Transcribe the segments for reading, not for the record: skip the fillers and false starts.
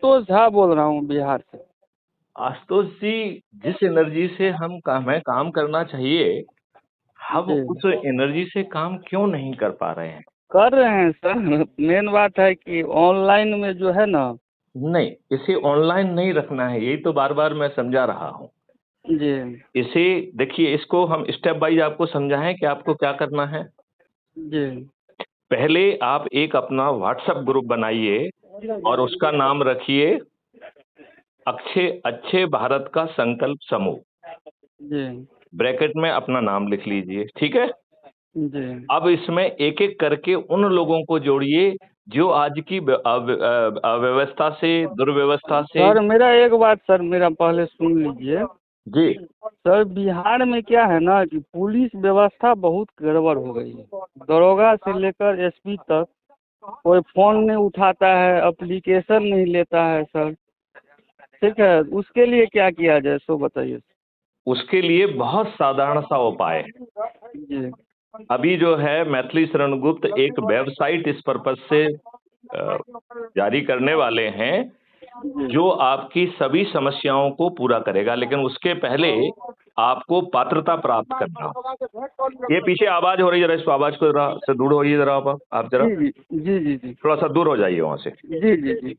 आशुतोष झा बोल रहा हूँ बिहार से। आशुतोष जी, जिस एनर्जी से हमें काम करना चाहिए, हम जी उस एनर्जी से काम क्यों नहीं कर पा रहे हैं? कर रहे हैं सर। मेन बात है कि ऑनलाइन में जो है ना। नहीं, इसे ऑनलाइन नहीं रखना है, यही तो बार बार मैं समझा रहा हूँ। जी इसे देखिए, इसको हम स्टेप वाइज आपको समझाएं कि आपको क्या करना है। जी पहले आप एक अपना व्हाट्सएप ग्रुप बनाइए और उसका नाम रखिए अच्छे अच्छे भारत का संकल्प समूह। जी ब्रैकेट में अपना नाम लिख लीजिए, ठीक है। जी अब इसमें एक एक करके उन लोगों को जोड़िए जो आज की अव्यवस्था से, दुर्व्यवस्था से। सर मेरा एक बात सर, मेरा पहले सुन लीजिए। जी। सर बिहार में क्या है ना कि पुलिस व्यवस्था बहुत गड़बड़ हो गई है। दरोगा से लेकर एसपी तक कोई फोन नहीं उठाता है, एप्लीकेशन नहीं लेता है सर। ठीक है, उसके लिए क्या किया जाए सो बताइए। उसके लिए बहुत साधारण सा उपाय है। जी अभी जो है मैथिली शरण गुप्त एक वेबसाइट इस पर्पज से जारी करने वाले हैं जो आपकी सभी समस्याओं को पूरा करेगा, लेकिन उसके पहले आपको पात्रता प्राप्त करना होगा। ये पीछे आवाज हो रही है, जरा इस आवाज को जरा से दूर होइए, जरा आप जरा जी जी जी जी थोड़ा सा दूर हो जाइए वहां से। जी जी जी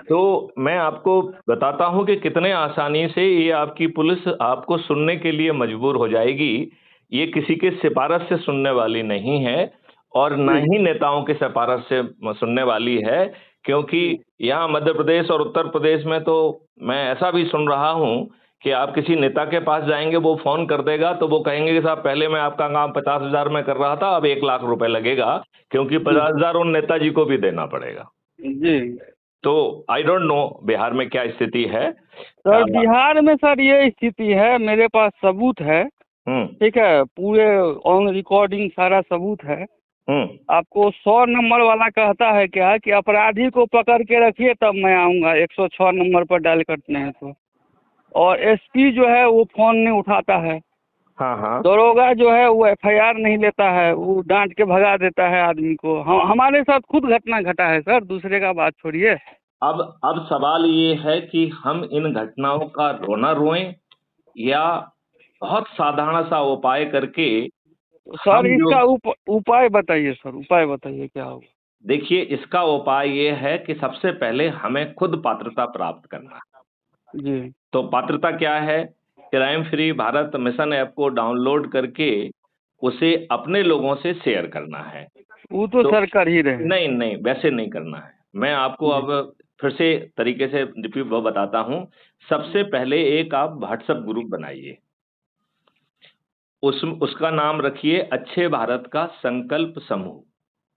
तो मैं आपको बताता हूं कि कितने आसानी से ये आपकी पुलिस आपको सुनने के लिए मजबूर हो जाएगी। ये किसी के सिफारिश से सुनने वाली नहीं है और ना जी ही नेताओं के सिफारिश से सुनने वाली है, क्योंकि यहाँ मध्य प्रदेश और उत्तर प्रदेश में तो मैं ऐसा भी सुन रहा हूं कि आप किसी नेता के पास जाएंगे, वो फोन कर देगा तो वो कहेंगे कि साहब पहले मैं आपका काम 50,000 में कर रहा था, अब 1 लाख रुपए लगेगा, क्योंकि 50,000 उन नेताजी को भी देना पड़ेगा। जी। तो आई डोंट नो बिहार में क्या स्थिति है। सर बिहार में सर ये स्थिति है, मेरे पास सबूत है। हम्म ठीक है, पूरे ऑन रिकॉर्डिंग सारा सबूत है। हम्म आपको 100 नंबर वाला कहता है क्या कि अपराधी को पकड़ के रखिए तब मैं आऊँगा, 106 नंबर पर डायल करते हैं तो। और एसपी जो है वो फोन नहीं उठाता है। हाँ हाँ। दरोगा जो है वो एफआईआर नहीं लेता है, वो डांट के भगा देता है आदमी को। हमारे साथ खुद घटना घटा है सर, दूसरे का बात छोड़िए। अब सवाल ये है कि हम इन घटनाओं का रोना रोएं या बहुत साधारण सा उपाय करके सर हम जो। इसका उपाय बताइए सर, उपाय बताइए क्या होगा। देखिए, इसका उपाय ये है कि सबसे पहले हमें खुद पात्रता प्राप्त करना है। जी तो पात्रता क्या है? Crime free Bharat mission app को डाउनलोड करके उसे अपने लोगों से शेयर करना है। वो तो तो सर कर ही रहे हैं। नहीं नहीं, वैसे नहीं करना है। मैं आपको जी अब फिर से तरीके से रिपीट वो बताता हूं। सबसे पहले एक आप व्हाट्सएप ग्रुप बनाइए, उसका नाम रखिए अच्छे भारत का संकल्प समूह,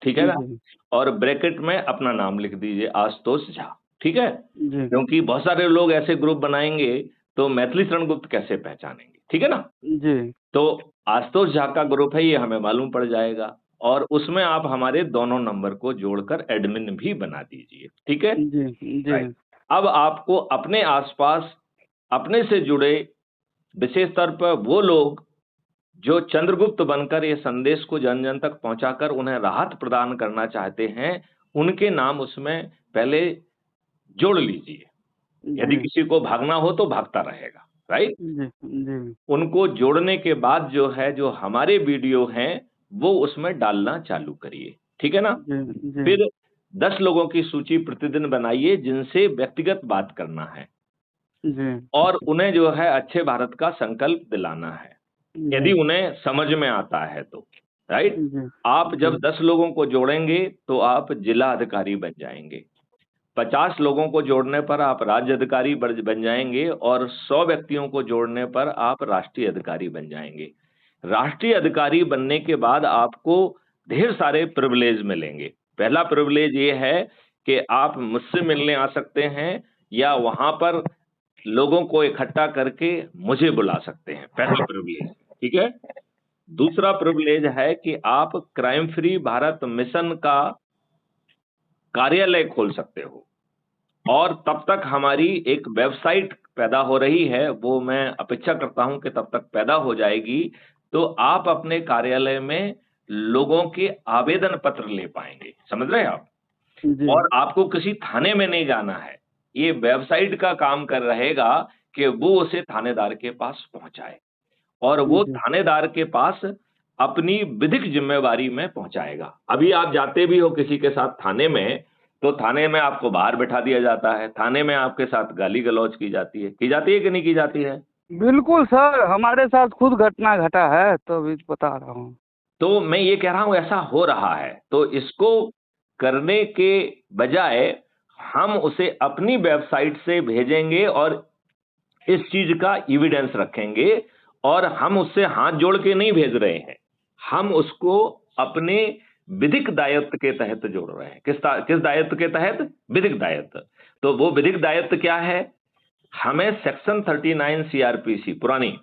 ठीक है ना। जी और ब्रैकेट में अपना नाम लिख दीजिए आशुतोष झा, ठीक है। जी क्योंकि बहुत सारे लोग ऐसे ग्रुप बनाएंगे तो मैथिली शरण गुप्त कैसे पहचानेंगे, ठीक है ना। जी तो आशुतोष झा का ग्रुप है, ये हमें मालूम पड़ जाएगा और उसमें आप हमारे दोनों नंबर को जोड़कर एडमिन भी बना दीजिए, ठीक है। जी जी राइट। अब आपको अपने आसपास अपने से जुड़े विशेष तौर पर वो लोग जो चंद्रगुप्त बनकर ये संदेश को जन जन तक पहुंचाकर उन्हें राहत प्रदान करना चाहते हैं, उनके नाम उसमें पहले जोड़ लीजिए। यदि जी किसी को भागना हो तो भागता रहेगा, राइट। जी जी उनको जोड़ने के बाद जो है, जो हमारे वीडियो हैं वो उसमें डालना चालू करिए, ठीक है ना। जी जी फिर 10 लोगों की सूची प्रतिदिन बनाइए जिनसे व्यक्तिगत बात करना है जी और उन्हें जो है अच्छे भारत का संकल्प दिलाना है, जी यदि उन्हें समझ में आता है तो, राइट। जी आप जी जब 10 लोगों को जोड़ेंगे तो आप जिला अधिकारी बन जाएंगे। 50 लोगों को जोड़ने पर आप राज्य अधिकारी बन जाएंगे और 100 व्यक्तियों को जोड़ने पर आप राष्ट्रीय अधिकारी बन जाएंगे। राष्ट्रीय अधिकारी बनने के बाद आपको ढेर सारे प्रिविलेज मिलेंगे। पहला प्रिविलेज ये है कि आप मुझसे मिलने आ सकते हैं या वहां पर लोगों को इकट्ठा करके मुझे बुला सकते हैं, पहला प्रिविलेज, ठीक है। दूसरा प्रिविलेज है कि आप क्राइम फ्री भारत मिशन का कार्यालय खोल सकते हो और तब तक हमारी एक वेबसाइट पैदा हो रही है, वो मैं अपेक्षा करता हूं कि तब तक पैदा हो जाएगी, तो आप अपने कार्यालय में लोगों के आवेदन पत्र ले पाएंगे, समझ रहे हैं आप। जी और आपको किसी थाने में नहीं जाना है, ये वेबसाइट का काम कर रहेगा कि वो उसे थानेदार के पास पहुंचाए और वो जी थानेदार के पास अपनी विधिक जिम्मेवारी में पहुंचाएगा। अभी आप जाते भी हो किसी के साथ थाने में, तो थाने में आपको बाहर बैठा दिया जाता है, थाने में आपके साथ गाली गलौज की जाती है कि नहीं की जाती है? बिल्कुल सर, हमारे साथ खुद घटना घटा है, तो अभी बता रहा हूँ। तो मैं ये कह रहा हूं ऐसा हो रहा है, तो इसको करने के बजाय हम उसे अपनी वेबसाइट से भेजेंगे और इस चीज का एविडेंस रखेंगे, और हम उससे हाथ जोड़ के नहीं भेज रहे हैं, हम उसको अपने विधिक दायित्व के तहत जोड़ रहे हैं। किस दायित्व के तहत? विधिक दायित्व। तो वो विधिक दायित्व क्या है? हमें सेक्शन 39 सीआरपीसी पुरानी,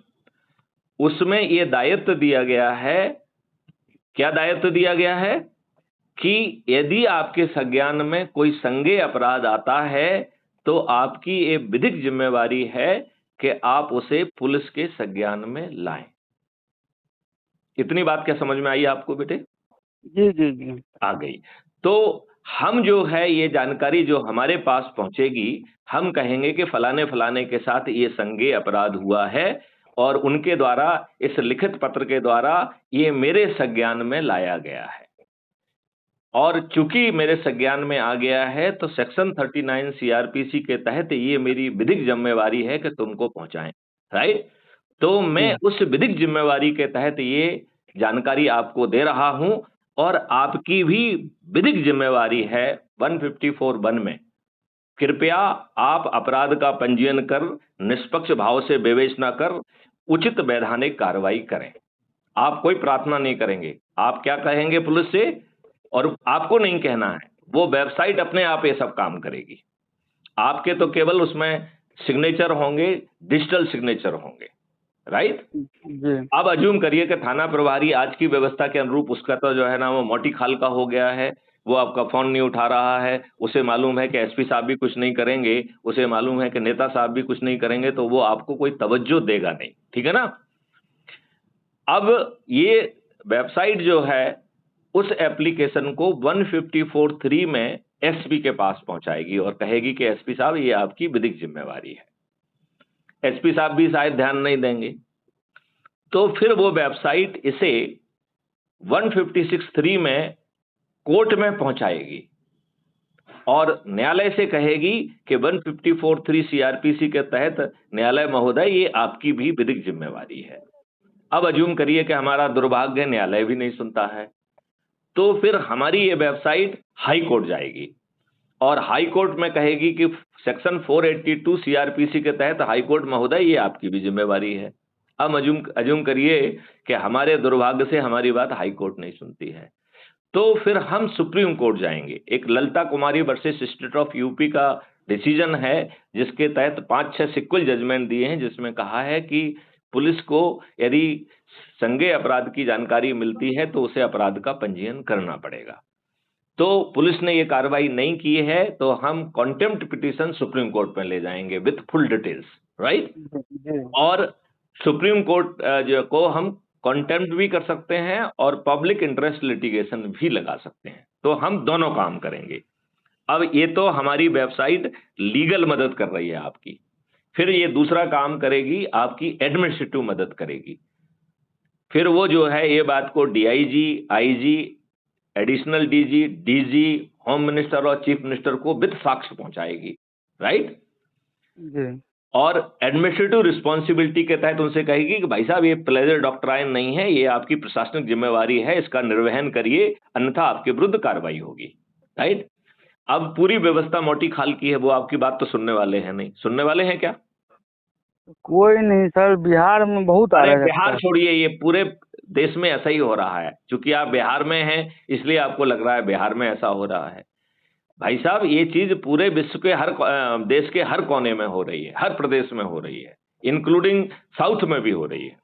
उसमें ये दायित्व दिया गया है। क्या दायित्व दिया गया है? कि यदि आपके संज्ञान में कोई संज्ञेय अपराध आता है, तो आपकी ये विधिक जिम्मेवारी है कि आप उसे पुलिस के संज्ञान में लाएं। इतनी बात क्या समझ में आई आपको बेटे? जी जी जी। आ गई। तो हम जो है ये जानकारी जो हमारे पास पहुंचेगी, हम कहेंगे कि फलाने फलाने के साथ ये संज्ञेय अपराध हुआ है और उनके द्वारा इस लिखित पत्र के द्वारा ये मेरे संज्ञान में लाया गया है, और चूंकि मेरे संज्ञान में आ गया है तो सेक्शन 39 सीआरपीसी के तहत ये मेरी विधिक जिम्मेवारी है कि तुमको पहुंचाएं। राइट? तो मैं जी उस विधिक जिम्मेवारी के तहत ये जानकारी आपको दे रहा हूं, और आपकी भी विधिक जिम्मेवारी है 154(1) में, कृपया आप अपराध का पंजीयन कर निष्पक्ष भाव से विवेचना कर उचित वैधानिक कार्रवाई करें। आप कोई प्रार्थना नहीं करेंगे, आप क्या कहेंगे पुलिस से? और आपको नहीं कहना है, वो वेबसाइट अपने आप ये सब काम करेगी। आपके तो केवल उसमें सिग्नेचर होंगे, डिजिटल सिग्नेचर होंगे। राइट? जी अब अज्यूम करिए कि थाना प्रभारी आज की व्यवस्था के अनुरूप उसका तो जो है ना वो मोटी खाल का हो गया है, वो आपका फोन नहीं उठा रहा है, उसे मालूम है कि एसपी साहब भी कुछ नहीं करेंगे, उसे मालूम है कि नेता साहब भी कुछ नहीं करेंगे, तो वो आपको कोई तवज्जो देगा नहीं। ठीक है ना? अब ये वेबसाइट जो है उस एप्लीकेशन को 154(3) में एसपी के पास पहुंचाएगी और कहेगी कि एसपी साहब ये आपकी विधिक जिम्मेवारी है। एसपी साहब भी शायद ध्यान नहीं देंगे, तो फिर वो वेबसाइट इसे 156(3) में कोर्ट में पहुंचाएगी और न्यायालय से कहेगी कि 154(3) सीआरपीसी के तहत न्यायालय महोदय ये आपकी भी विधिक जिम्मेवारी है। अब अज्यूम करिए कि हमारा दुर्भाग्य न्यायालय भी नहीं सुनता है, तो फिर हमारी ये वेबसाइट हाई कोर्ट जाएगी और हाई कोर्ट में कहेगी कि सेक्शन 482 सीआरपीसी के तहत हाई कोर्ट महोदय ये आपकी भी जिम्मेवारी है। अब अज्यूम करिए कि हमारे दुर्भाग्य से हमारी बात हाई कोर्ट नहीं सुनती है, तो फिर हम सुप्रीम कोर्ट जाएंगे। एक ललिता कुमारी वर्सेस स्टेट ऑफ यूपी का डिसीजन है, जिसके तहत 5-6 सिक्वल जजमेंट दिए हैं, जिसमें कहा है कि पुलिस को यदि संज्ञेय अपराध की जानकारी मिलती है तो उसे अपराध का पंजीयन करना पड़ेगा। तो पुलिस ने ये कार्रवाई नहीं की है, तो हम कॉन्टेम्प्ट पिटीशन सुप्रीम कोर्ट में ले जाएंगे विथ फुल डिटेल्स। राइट? जी और सुप्रीम कोर्ट जो को हम कॉन्टेम्प्ट भी कर सकते हैं और पब्लिक इंटरेस्ट लिटिगेशन भी लगा सकते हैं, तो हम दोनों काम करेंगे। अब ये तो हमारी वेबसाइट लीगल मदद कर रही है आपकी, फिर ये दूसरा काम करेगी, आपकी एडमिनिस्ट्रेटिव मदद करेगी। फिर वो जो है ये बात को DIG, IG, additional DG, DG, home minister और चीफ मिनिस्टर को विद साक्ष्य पहुंचाएगी। राइट? जी और एडमिनिस्ट्रेटिव रिस्पॉन्सिबिलिटी के तहत उनसे कहेगी कि भाई साहब ये प्लेजर डॉक्ट्राइन नहीं है, ये आपकी प्रशासनिक जिम्मेवारी है, इसका निर्वहन करिए, अन्यथा आपके विरुद्ध कार्रवाई होगी। राइट? अब पूरी व्यवस्था मोटी खाल की है, वो आपकी बात तो सुनने वाले हैं नहीं। सुनने वाले हैं क्या? कोई नहीं सर, बिहार में बहुत अरे अराजकता बिहार है। छोड़िए, ये पूरे देश में ऐसा ही हो रहा है। क्योंकि आप बिहार में हैं इसलिए आपको लग रहा है बिहार में ऐसा हो रहा है। भाई साहब ये चीज पूरे विश्व के देश के हर कोने में हो रही है, हर प्रदेश में हो रही है, इंक्लूडिंग साउथ में भी हो रही है।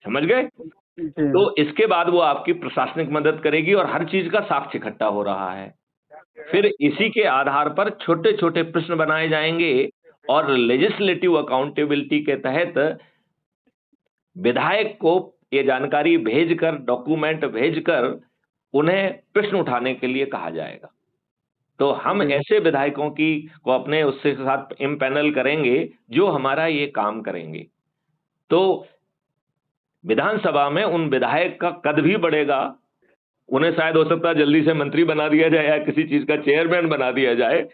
समझ गए? जी तो इसके बाद वो आपकी प्रशासनिक मदद करेगी और हर चीज का साक्ष्य इकट्ठा हो रहा है। फिर इसी के आधार पर छोटे छोटे प्रश्न बनाए जाएंगे और लेजिस्लेटिव अकाउंटेबिलिटी के तहत विधायक को ये जानकारी भेजकर, डॉक्यूमेंट भेजकर उन्हें प्रश्न उठाने के लिए कहा जाएगा। तो हम जी ऐसे विधायकों की को अपने उसके साथ इम्पैनल करेंगे जो हमारा ये काम करेंगे। तो विधानसभा में उन विधायक का कद भी बढ़ेगा, उन्हें शायद हो सकता है जल्दी से मंत्री बना दिया जाए या किसी चीज का चेयरमैन बना दिया जाए,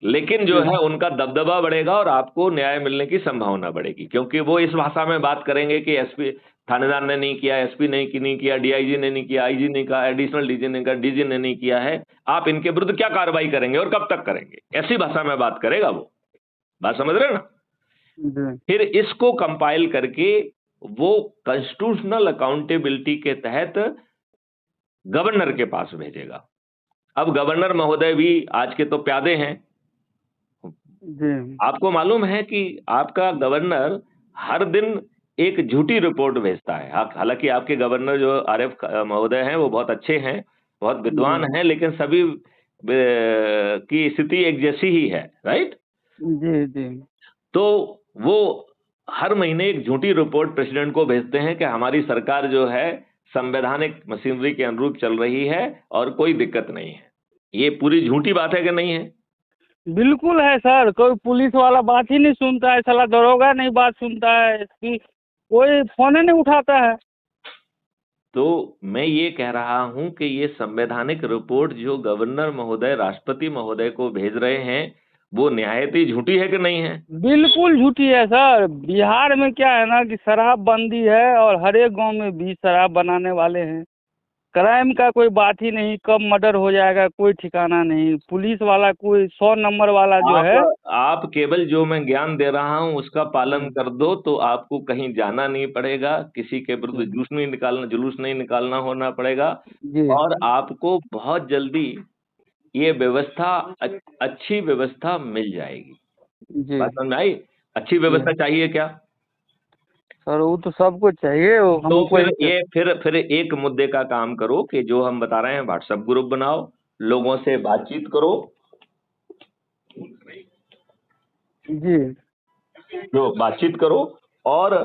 लेकिन जो जी है उनका दबदबा बढ़ेगा और आपको न्याय मिलने की संभावना बढ़ेगी, क्योंकि वो इस भाषा में बात करेंगे कि एसपी थानेदार ने नहीं किया, एसपी ने नहीं किया, डीआईजी ने नहीं किया, आईजी ने कहा, एडिशनल डीजी ने कहा, डीजी ने नहीं किया है, आप इनके विरुद्ध क्या कार्रवाई करेंगे और कब तक करेंगे, ऐसी भाषा में बात करेगा वो। बात समझ रहे हैं ना? जी फिर इसको कंपाइल करके वो कॉन्स्टिट्यूशनल अकाउंटेबिलिटी के तहत गवर्नर के पास भेजेगा। अब गवर्नर महोदय भी आज के तो प्यादे हैं। जी आपको मालूम है कि आपका गवर्नर हर दिन एक झूठी रिपोर्ट भेजता है। हालांकि आपके गवर्नर जो आरएफ महोदय हैं वो बहुत अच्छे हैं, बहुत विद्वान जी हैं, लेकिन सभी की स्थिति एक जैसी ही है, राइट? जी जी तो वो हर महीने एक झूठी रिपोर्ट प्रेसिडेंट को भेजते हैं कि हमारी सरकार जो है संवैधानिक मशीनरी के अनुरूप चल रही है और कोई दिक्कत नहीं है। ये पूरी झूठी बात है कि नहीं है? बिल्कुल है सर। कोई पुलिस वाला बात ही नहीं सुनता है, साला दरोगा नहीं बात सुनता है, एसपी कोई फोन ही नहीं उठाता है। तो मैं ये कह रहा हूं कि ये संवैधानिक रिपोर्ट जो गवर्नर महोदय राष्ट्रपति महोदय को भेज रहे हैं वो निहायत ही झूठी है कि नहीं है? बिल्कुल झूठी है सर। बिहार में क्या है ना कि शराबबंदी है और हर एक गांव में भी शराब बनाने वाले हैं। क्राइम का कोई बात ही नहीं, कब मर्डर हो जाएगा कोई ठिकाना नहीं। पुलिस वाला कोई 100 नंबर वाला जो आप है। आप केवल जो मैं ज्ञान दे रहा हूं उसका पालन जी कर दो तो आपको कहीं जाना नहीं पड़ेगा, किसी के विरुद्ध जी जुलूस नहीं निकालना होना पड़ेगा, जी और आपको बहुत जल्दी ये व्यवस्था अच्छी व्यवस्था मिल जाएगी। जी बात समझ में आई? अच्छी जी व्यवस्था चाहिए क्या? सर वो तो सबको चाहिए, वो तो हमको फिर ही ये फिर एक मुद्दे का काम करो कि जो हम बता रहे हैं व्हाट्सएप ग्रुप बनाओ, लोगों से बातचीत करो, जी जो बातचीत करो और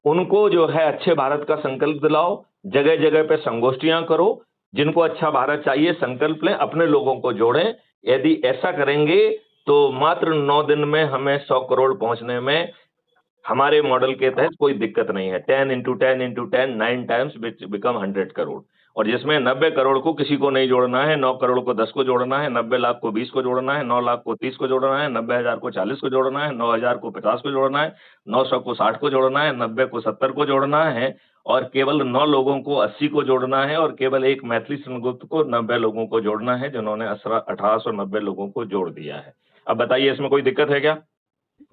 उनको जो है अच्छे भारत का संकल्प दिलाओ, जगह जगह पे संगोष्ठियां करो, जिनको अच्छा भारत चाहिए संकल्प लें, अपने लोगों को जोड़ें। यदि ऐसा करेंगे तो मात्र 9 दिन में हमें 100 करोड़ पहुंचने में हमारे मॉडल के तहत कोई दिक्कत नहीं है। 10 into 10 into 10 9 times become 100 crore, और जिसमें 90 करोड़ को किसी को नहीं जोड़ना है, 9 करोड़ को 10 को जोड़ना है, 90 लाख को 20 को जोड़ना है, 9 लाख को 30 को जोड़ना है, 90,000 को 40 को जोड़ना है, 9,000 को 50 को जोड़ना है, 900 को 60 को जोड़ना है, 90 को 70 को जोड़ना है, और केवल 9 लोगों को 80 को जोड़ना है, और केवल एक मैथिली सेनगुप्त को 90 लोगों को जोड़ना है, जिन्होंने 1890 लोगों को जोड़ दिया है। अब बताइए इसमें कोई दिक्कत है क्या?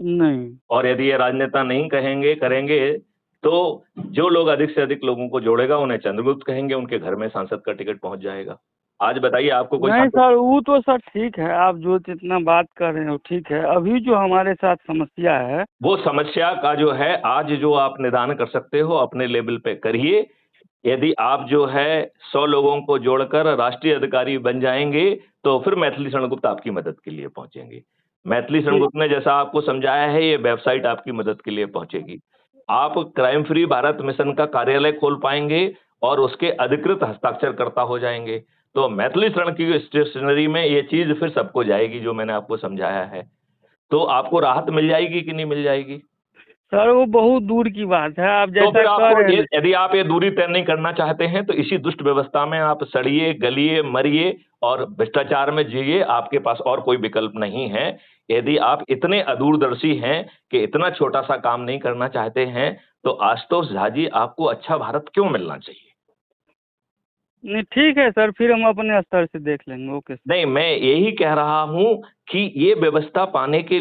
नहीं। और यदि ये राजनेता नहीं करेंगे तो जो लोग अधिक से अधिक लोगों को जोड़ेगा उन्हें चंद्रगुप्त कहेंगे, उनके घर में सांसद का टिकट पहुंच जाएगा। आज बताइए आपको कोई नहीं सांसद? सर वो तो सर ठीक है, आप जो जितना बात कर रहे हो ठीक है। अभी जो हमारे साथ समस्या है। वो समस्या का जो है आज जो आप निदान कर सकते हो अपने लेवल पे करिए। यदि आप जो है 100 लोगों को जोड़कर राष्ट्रीय अधिकारी बन जाएंगे तो फिर मैथिली सेनगुप्त आपकी मदद के लिए पहुंचेंगे। मैथिली ठीक। सेनगुप्त ने जैसा आपको समझाया है ये वेबसाइट आपकी मदद के लिए पहुंचेगी। आप क्राइम फ्री भारत मिशन का कार्यालय खोल पाएंगे और उसके अधिकृत हस्ताक्षरकर्ता हो जाएंगे। तो मैथिली शरण की स्टेशनरी में ये चीज फिर सबको जाएगी जो मैंने आपको समझाया है। तो आपको राहत मिल जाएगी कि नहीं मिल जाएगी? सर वो बहुत दूर की बात है, आप तो जैसा फिर कर आपको रहे ये हैं। यदि आप ये दूरी तय नहीं करना चाहते हैं तो इसी दुष्ट व्यवस्था में आप सड़िए गलिए मरिए और भ्रष्टाचार में जिए, आपके पास और कोई विकल्प नहीं है। यदि आप इतने अदूरदर्शी हैं कि इतना छोटा सा काम नहीं करना चाहते हैं तो आशुतोष झा जी आपको अच्छा भारत क्यों मिलना चाहिए? नहीं ठीक है सर, फिर हम अपने स्तर से देख लेंगे। ओके। नहीं, मैं यही कह रहा हूं कि ये व्यवस्था पाने के